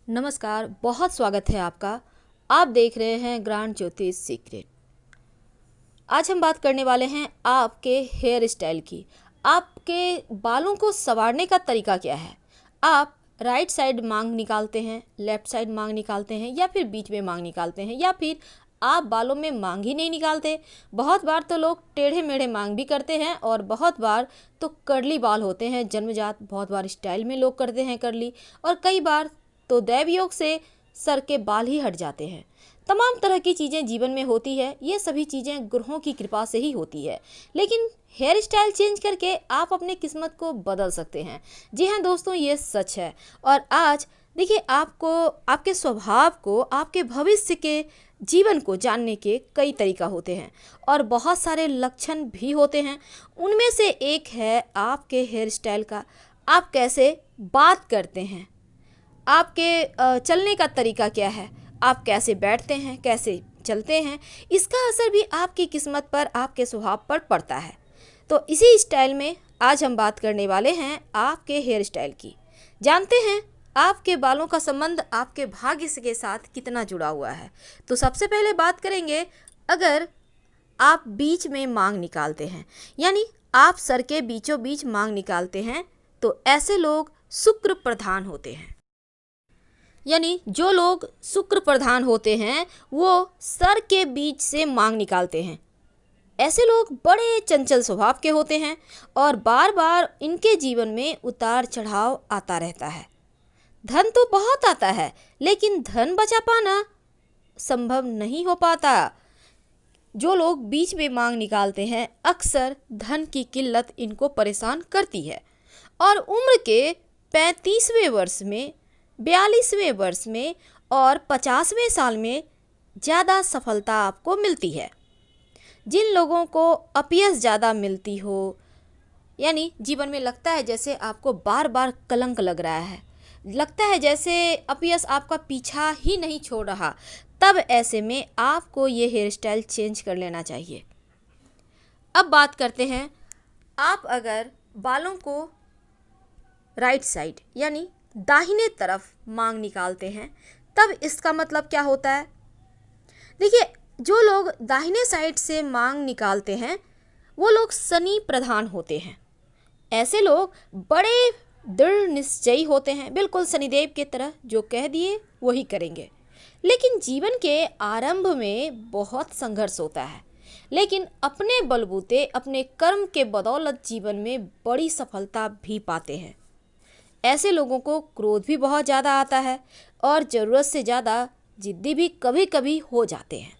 नमस्कार, बहुत स्वागत है आपका। आप देख रहे हैं ग्रांड ज्योतिष सीक्रेट। आज हम बात करने वाले हैं आपके हेयर स्टाइल की। आपके बालों को संवारने का तरीका क्या है। आप राइट साइड मांग निकालते हैं, लेफ्ट साइड मांग निकालते हैं, या फिर बीच में मांग निकालते हैं, या फिर आप बालों में मांग ही नहीं निकालते। बहुत बार तो लोग टेढ़े मेढ़े मांग भी करते हैं और बहुत बार तो कर्ली बाल होते हैं जन्मजात। बहुत बार स्टाइल में लोग करते हैं कर्ली, और कई बार तो दैव योग से सर के बाल ही हट जाते हैं। तमाम तरह की चीज़ें जीवन में होती है, ये सभी चीज़ें ग्रहों की कृपा से ही होती है। लेकिन हेयर स्टाइल चेंज करके आप अपने किस्मत को बदल सकते हैं। जी हाँ दोस्तों, ये सच है। और आज देखिए, आपको आपके स्वभाव को, आपके भविष्य के जीवन को जानने के कई तरीका होते हैं और बहुत सारे लक्षण भी होते हैं। उनमें से एक है आपके हेयर स्टाइल का। आप कैसे बात करते हैं, आपके चलने का तरीका क्या है, आप कैसे बैठते हैं, कैसे चलते हैं, इसका असर भी आपकी किस्मत पर, आपके स्वभाव पर पड़ता है। तो इसी स्टाइल में आज हम बात करने वाले हैं आपके हेयर स्टाइल की। जानते हैं आपके बालों का संबंध आपके भाग्य के साथ कितना जुड़ा हुआ है। तो सबसे पहले बात करेंगे, अगर आप बीच में मांग निकालते हैं, यानी आप सर के बीचों बीच मांग निकालते हैं, तो ऐसे लोग शुक्र प्रधान होते हैं। यानी जो लोग शुक्र प्रधान होते हैं वो सर के बीच से मांग निकालते हैं। ऐसे लोग बड़े चंचल स्वभाव के होते हैं और बार बार इनके जीवन में उतार चढ़ाव आता रहता है। धन तो बहुत आता है, लेकिन धन बचा पाना संभव नहीं हो पाता। जो लोग बीच में मांग निकालते हैं, अक्सर धन की किल्लत इनको परेशान करती है और उम्र के 35वें वर्ष में, 42वें वर्ष में और 50वें साल में ज़्यादा सफलता आपको मिलती है। जिन लोगों को अपयश ज़्यादा मिलती हो, यानी जीवन में लगता है जैसे आपको बार बार कलंक लग रहा है, लगता है जैसे अपयश आपका पीछा ही नहीं छोड़ रहा, तब ऐसे में आपको ये हेयर स्टाइल चेंज कर लेना चाहिए। अब बात करते हैं, आप अगर बालों को राइट साइड यानी दाहिने तरफ मांग निकालते हैं, तब इसका मतलब क्या होता है। देखिए, जो लोग दाहिने साइड से मांग निकालते हैं वो लोग शनि प्रधान होते हैं। ऐसे लोग बड़े दृढ़ निश्चयी होते हैं, बिल्कुल शनिदेव की तरह, जो कह दिए वही करेंगे। लेकिन जीवन के आरंभ में बहुत संघर्ष होता है, लेकिन अपने बलबूते, अपने कर्म के बदौलत जीवन में बड़ी सफलता भी पाते हैं। ऐसे लोगों को क्रोध भी बहुत ज़्यादा आता है और ज़रूरत से ज़्यादा जिद्दी भी कभी कभी हो जाते हैं।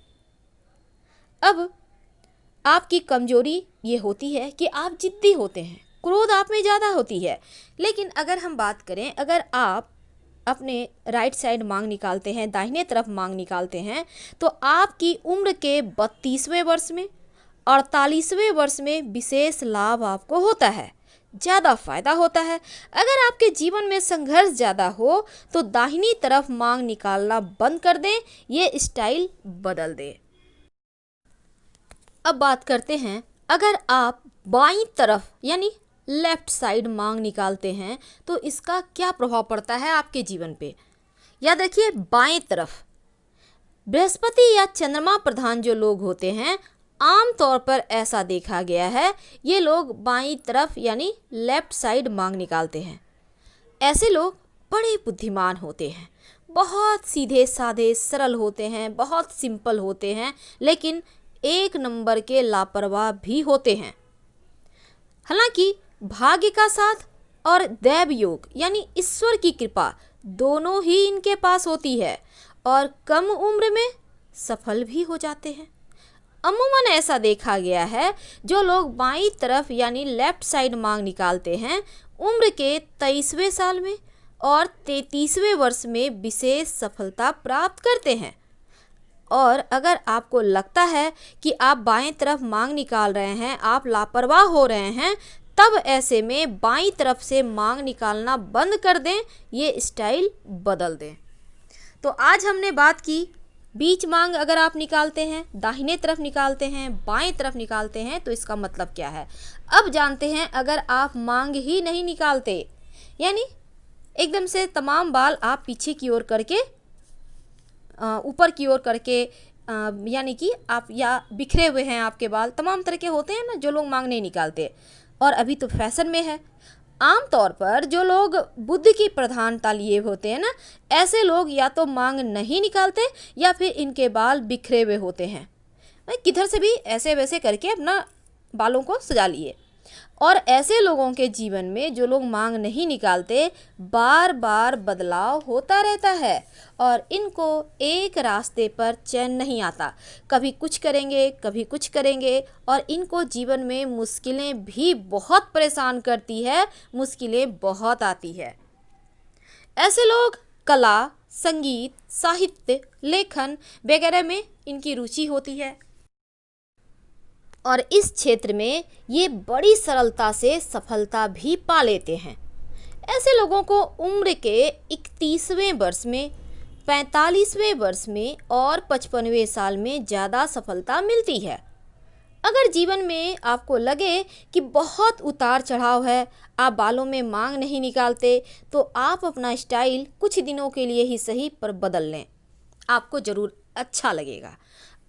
अब आपकी कमजोरी ये होती है कि आप जिद्दी होते हैं, क्रोध आप में ज़्यादा होती है। लेकिन अगर हम बात करें, अगर आप अपने राइट साइड मांग निकालते हैं, दाहिने तरफ मांग निकालते हैं, तो आपकी उम्र के 32वें वर्ष में, 48वें वर्ष में विशेष लाभ आपको होता है, ज़्यादा फायदा होता है। अगर आपके जीवन में संघर्ष ज़्यादा हो तो दाहिनी तरफ मांग निकालना बंद कर दें, ये स्टाइल बदल दें। अब बात करते हैं, अगर आप बाईं तरफ यानी लेफ्ट साइड मांग निकालते हैं तो इसका क्या प्रभाव पड़ता है आपके जीवन पे। या देखिए, बाएं तरफ बृहस्पति या चंद्रमा प्रधान जो लोग होते हैं, आम तौर पर ऐसा देखा गया है, ये लोग बाईं तरफ यानी लेफ्ट साइड मांग निकालते हैं। ऐसे लोग बड़े बुद्धिमान होते हैं, बहुत सीधे साधे सरल होते हैं, बहुत सिंपल होते हैं, लेकिन एक नंबर के लापरवाह भी होते हैं। हालांकि भाग्य का साथ और दैव योग यानी ईश्वर की कृपा दोनों ही इनके पास होती है और कम उम्र में सफल भी हो जाते हैं। अमूमन ऐसा देखा गया है, जो लोग बाईं तरफ यानी लेफ्ट साइड मांग निकालते हैं, उम्र के 23वें साल में और 33वें वर्ष में विशेष सफलता प्राप्त करते हैं। और अगर आपको लगता है कि आप बाएं तरफ मांग निकाल रहे हैं, आप लापरवाह हो रहे हैं, तब ऐसे में बाईं तरफ से मांग निकालना बंद कर दें, ये स्टाइल बदल दें। तो आज हमने बात की, बीच मांग अगर आप निकालते हैं, दाहिने तरफ निकालते हैं, बाएं तरफ निकालते हैं, तो इसका मतलब क्या है। अब जानते हैं, अगर आप मांग ही नहीं निकालते, यानी एकदम से तमाम बाल आप पीछे की ओर करके ऊपर की ओर करके यानी कि आप या बिखरे हुए हैं आपके बाल, तमाम तरह के होते हैं ना जो लोग मांग नहीं निकालते, और अभी तो फैशन में है। आम तौर पर जो लोग बुद्ध की प्रधानता लिए होते हैं ना, ऐसे लोग या तो मांग नहीं निकालते या फिर इनके बाल बिखरे हुए होते हैं। किधर से भी ऐसे वैसे करके अपना बालों को सजा लिए। और ऐसे लोगों के जीवन में जो लोग मांग नहीं निकालते, बार बार बदलाव होता रहता है और इनको एक रास्ते पर चैन नहीं आता। कभी कुछ करेंगे, कभी कुछ करेंगे, और इनको जीवन में मुश्किलें भी बहुत परेशान करती है, मुश्किलें बहुत आती है। ऐसे लोग कला, संगीत, साहित्य, लेखन वगैरह में इनकी रुचि होती है और इस क्षेत्र में ये बड़ी सरलता से सफलता भी पा लेते हैं। ऐसे लोगों को उम्र के 31वें वर्ष में, 45वें वर्ष में और 55वें साल में ज़्यादा सफलता मिलती है। अगर जीवन में आपको लगे कि बहुत उतार चढ़ाव है, आप बालों में मांग नहीं निकालते, तो आप अपना स्टाइल कुछ दिनों के लिए ही सही पर बदल लें, आपको ज़रूर अच्छा लगेगा।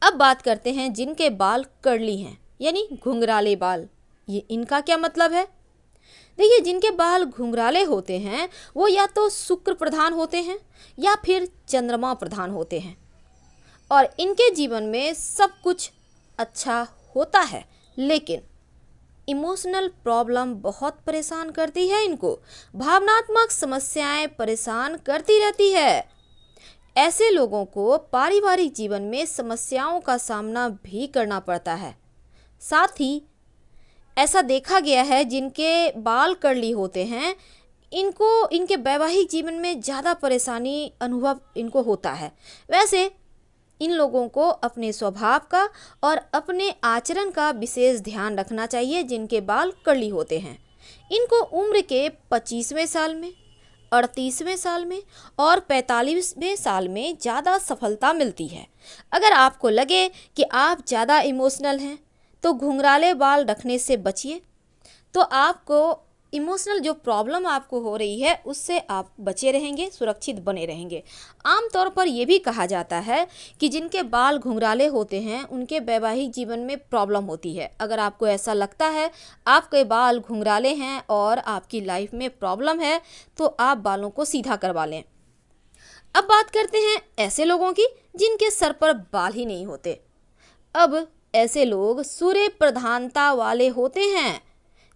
अब बात करते हैं जिनके बाल कर्ली हैं, यानी घुंघराले बाल। ये इनका क्या मतलब है? देखिए, जिनके बाल घुंघराले होते हैं वो या तो शुक्र प्रधान होते हैं या फिर चंद्रमा प्रधान होते हैं, और इनके जीवन में सब कुछ अच्छा होता है, लेकिन इमोशनल प्रॉब्लम बहुत परेशान करती है इनको। भावनात्मक समस्याएं परेशान करती रहती है। ऐसे लोगों को पारिवारिक जीवन में समस्याओं का सामना भी करना पड़ता है। साथ ही ऐसा देखा गया है जिनके बाल कर्ली होते हैं, इनको इनके वैवाहिक जीवन में ज़्यादा परेशानी अनुभव इनको होता है। वैसे इन लोगों को अपने स्वभाव का और अपने आचरण का विशेष ध्यान रखना चाहिए जिनके बाल कर्ली होते हैं। इनको उम्र के 25वें साल में, 38वें साल में और 45वें साल में ज़्यादा सफलता मिलती है। अगर आपको लगे कि आप ज़्यादा इमोशनल हैं तो घुंघराले बाल रखने से बचिए, तो आपको इमोशनल जो प्रॉब्लम आपको हो रही है उससे आप बचे रहेंगे, सुरक्षित बने रहेंगे। आमतौर पर यह भी कहा जाता है कि जिनके बाल घुंघराले होते हैं उनके वैवाहिक जीवन में प्रॉब्लम होती है। अगर आपको ऐसा लगता है आपके बाल घुंघराले हैं और आपकी लाइफ में प्रॉब्लम है, तो आप बालों को सीधा करवा लें। अब बात करते हैं ऐसे लोगों की जिनके सर पर बाल ही नहीं होते। अब ऐसे लोग सूर्य प्रधानता वाले होते हैं,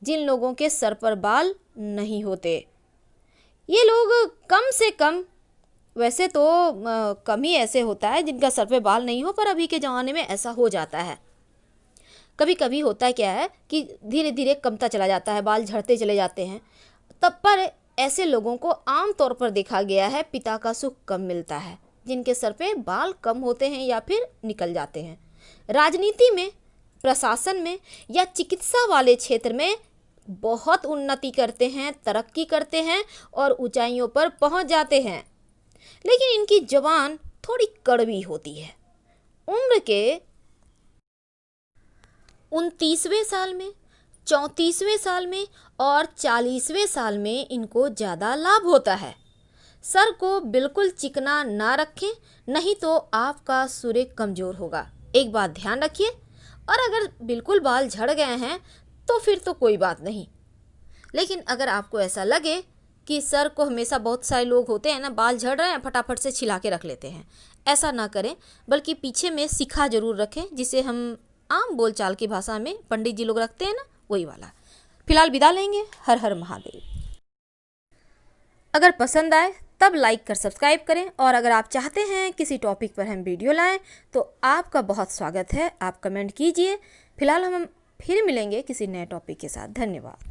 जिन लोगों के सर पर बाल नहीं होते। ये लोग कम से कम, वैसे तो कम ही ऐसे होता है जिनका सर पे बाल नहीं हो, पर अभी के ज़माने में ऐसा हो जाता है। कभी कभी होता क्या है कि धीरे धीरे कमता चला जाता है, बाल झड़ते चले जाते हैं। तब पर ऐसे लोगों को आम तौर पर देखा गया है पिता का सुख कम मिलता है, जिनके सर पे बाल कम होते हैं या फिर निकल जाते हैं। राजनीति में, प्रशासन में या चिकित्सा वाले क्षेत्र में बहुत उन्नति करते हैं, तरक्की करते हैं और ऊंचाइयों पर पहुंच जाते हैं, लेकिन इनकी जुबान थोड़ी कड़वी होती है। उम्र के 29वें साल में, 34वें साल में और 40वें साल में इनको ज़्यादा लाभ होता है। सर को बिल्कुल चिकना ना रखें, नहीं तो आपका सूर्य कमज़ोर होगा। एक बात ध्यान रखिए, और अगर बिल्कुल बाल झड़ गए हैं तो फिर तो कोई बात नहीं। लेकिन अगर आपको ऐसा लगे कि सर को, हमेशा बहुत सारे लोग होते हैं ना, बाल झड़ रहे हैं फटाफट से छिला के रख लेते हैं, ऐसा ना करें, बल्कि पीछे में सिखा जरूर रखें, जिसे हम आम बोलचाल की भाषा में पंडित जी लोग रखते हैं ना, वही वाला। फिलहाल विदा लेंगे। हर हर महादेव। अगर पसंद आए तब लाइक कर सब्सक्राइब करें, और अगर आप चाहते हैं किसी टॉपिक पर हम वीडियो लाएं तो आपका बहुत स्वागत है, आप कमेंट कीजिए। फिलहाल हम फिर मिलेंगे किसी नए टॉपिक के साथ। धन्यवाद।